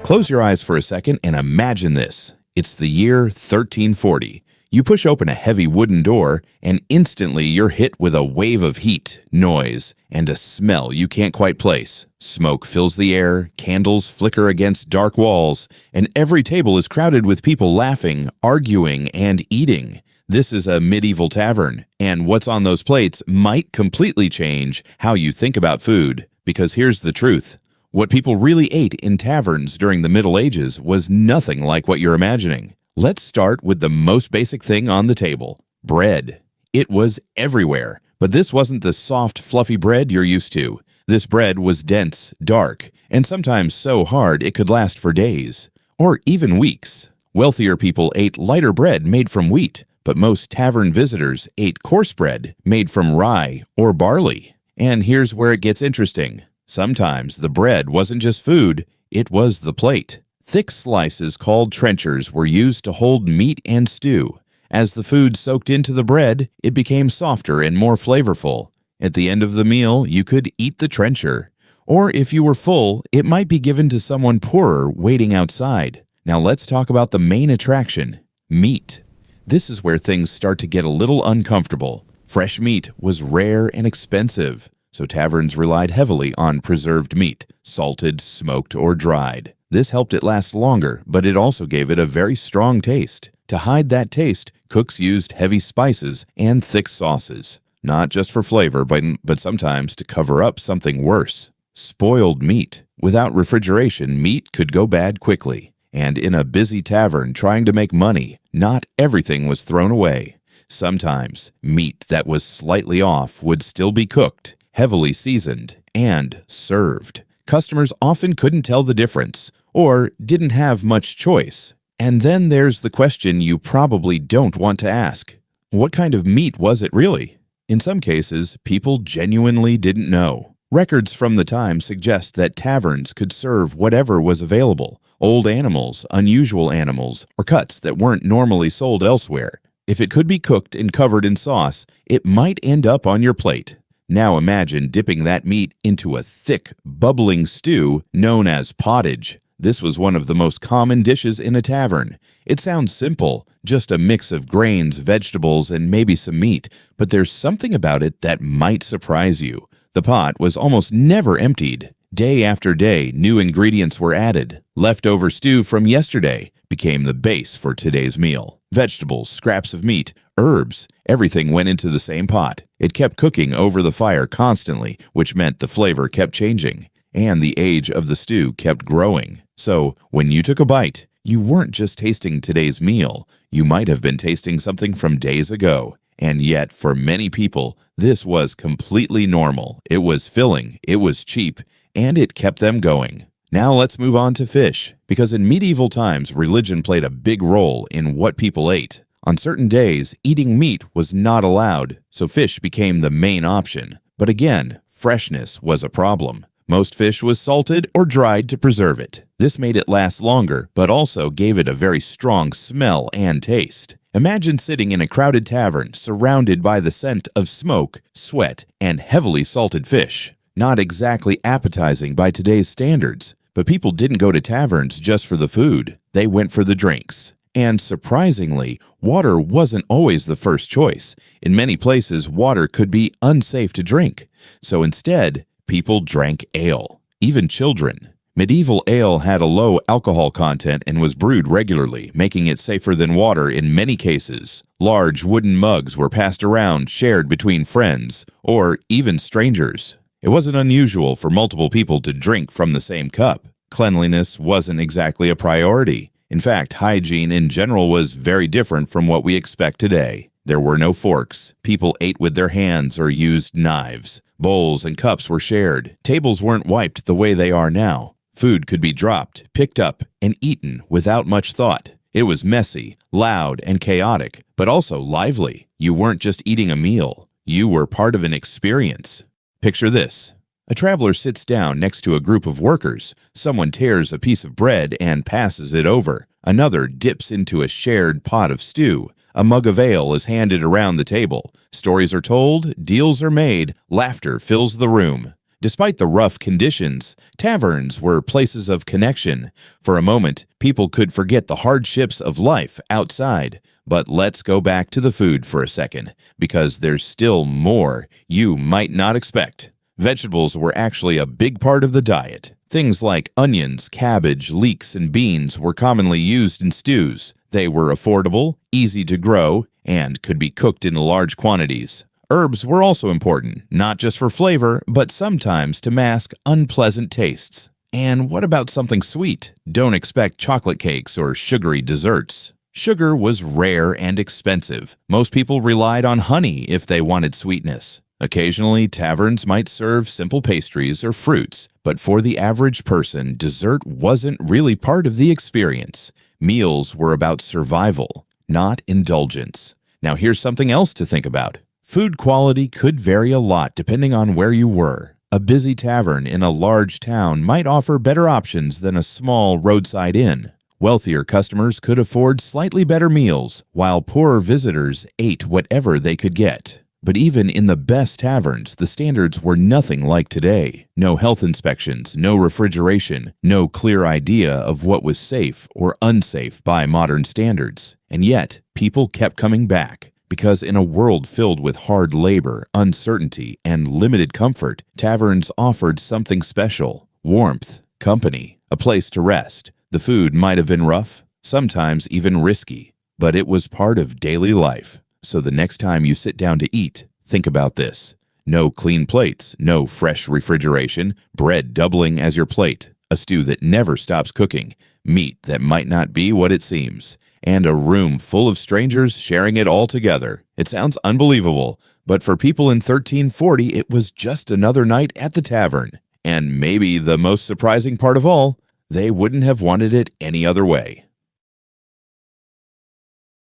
Close your eyes for a second and imagine this. It's the year 1340. You push open a heavy wooden door, and instantly you're hit with a wave of heat, noise, and a smell you can't quite place. Smoke fills the air, candles flicker against dark walls, and every table is crowded with people laughing, arguing, and eating. This is a medieval tavern, and what's on those plates might completely change how you think about food. Because here's the truth. What people really ate in taverns during the Middle Ages was nothing like what you're imagining. Let's start with the most basic thing on the table, bread. It was everywhere, but this wasn't the soft, fluffy bread you're used to. This bread was dense, dark, and sometimes so hard it could last for days, or even weeks. Wealthier people ate lighter bread made from wheat, but most tavern visitors ate coarse bread made from rye or barley. And here's where it gets interesting. Sometimes the bread wasn't just food, it was the plate. Thick slices called trenchers were used to hold meat and stew. As the food soaked into the bread, it became softer and more flavorful. At the end of the meal, you could eat the trencher. Or if you were full, it might be given to someone poorer waiting outside. Now let's talk about the main attraction, meat. This is where things start to get a little uncomfortable. Fresh meat was rare and expensive, so taverns relied heavily on preserved meat, salted, smoked, or dried. This helped it last longer, but it also gave it a very strong taste. To hide that taste, cooks used heavy spices and thick sauces, not just for flavor, but sometimes to cover up something worse. Spoiled meat. Without refrigeration, meat could go bad quickly. And in a busy tavern trying to make money, not everything was thrown away. Sometimes, meat that was slightly off would still be cooked, heavily seasoned, and served. Customers often couldn't tell the difference, or didn't have much choice. And then there's the question you probably don't want to ask. What kind of meat was it really? In some cases, people genuinely didn't know. Records from the time suggest that taverns could serve whatever was available, old animals, unusual animals, or cuts that weren't normally sold elsewhere. If it could be cooked and covered in sauce, it might end up on your plate. Now imagine dipping that meat into a thick, bubbling stew known as pottage. This was one of the most common dishes in a tavern. It sounds simple, just a mix of grains, vegetables, and maybe some meat, but there's something about it that might surprise you. The pot was almost never emptied. Day after day, new ingredients were added. Leftover stew from yesterday became the base for today's meal. Vegetables, scraps of meat, herbs, everything went into the same pot. It kept cooking over the fire constantly, which meant the flavor kept changing, and the age of the stew kept growing. So, when you took a bite, you weren't just tasting today's meal. You might have been tasting something from days ago. And yet, for many people, this was completely normal. It was filling, it was cheap, and it kept them going. Now let's move on to fish, because in medieval times, religion played a big role in what people ate. On certain days, eating meat was not allowed, so fish became the main option. But again, freshness was a problem. Most fish was salted or dried to preserve it. This made it last longer, but also gave it a very strong smell and taste. Imagine sitting in a crowded tavern surrounded by the scent of smoke, sweat, and heavily salted fish. Not exactly appetizing by today's standards, but people didn't go to taverns just for the food. They went for the drinks. And surprisingly, water wasn't always the first choice. In many places, water could be unsafe to drink. So instead, people drank ale, even children. Medieval ale had a low alcohol content and was brewed regularly, making it safer than water in many cases. Large wooden mugs were passed around, shared between friends, or even strangers. It wasn't unusual for multiple people to drink from the same cup. Cleanliness wasn't exactly a priority. In fact, hygiene in general was very different from what we expect today. There were no forks. People ate with their hands or used knives. Bowls and cups were shared. Tables weren't wiped the way they are now. Food could be dropped, picked up, and eaten without much thought. It was messy, loud, and chaotic, but also lively. You weren't just eating a meal. You were part of an experience. Picture this. A traveler sits down next to a group of workers. Someone tears a piece of bread and passes it over. Another dips into a shared pot of stew. A mug of ale is handed around the table. Stories are told, deals are made, laughter fills the room. Despite the rough conditions, taverns were places of connection. For a moment, people could forget the hardships of life outside. But let's go back to the food for a second, because there's still more you might not expect. Vegetables were actually a big part of the diet. Things like onions, cabbage, leeks, and beans were commonly used in stews. They were affordable, easy to grow, and could be cooked in large quantities. Herbs were also important, not just for flavor, but sometimes to mask unpleasant tastes. And what about something sweet? Don't expect chocolate cakes or sugary desserts. Sugar was rare and expensive. Most people relied on honey if they wanted sweetness. Occasionally, taverns might serve simple pastries or fruits, but for the average person, dessert wasn't really part of the experience. Meals were about survival, not indulgence. Now here's something else to think about. Food quality could vary a lot depending on where you were. A busy tavern in a large town might offer better options than a small roadside inn. Wealthier customers could afford slightly better meals, while poorer visitors ate whatever they could get. But even in the best taverns, the standards were nothing like today. No health inspections, no refrigeration, no clear idea of what was safe or unsafe by modern standards. And yet, people kept coming back. Because in a world filled with hard labor, uncertainty, and limited comfort, taverns offered something special: warmth, company, a place to rest. The food might have been rough, sometimes even risky, but it was part of daily life. So the next time you sit down to eat, think about this. No clean plates, no fresh refrigeration, bread doubling as your plate, a stew that never stops cooking, meat that might not be what it seems, and a room full of strangers sharing it all together. It sounds unbelievable, but for people in 1340, it was just another night at the tavern. And maybe the most surprising part of all, they wouldn't have wanted it any other way.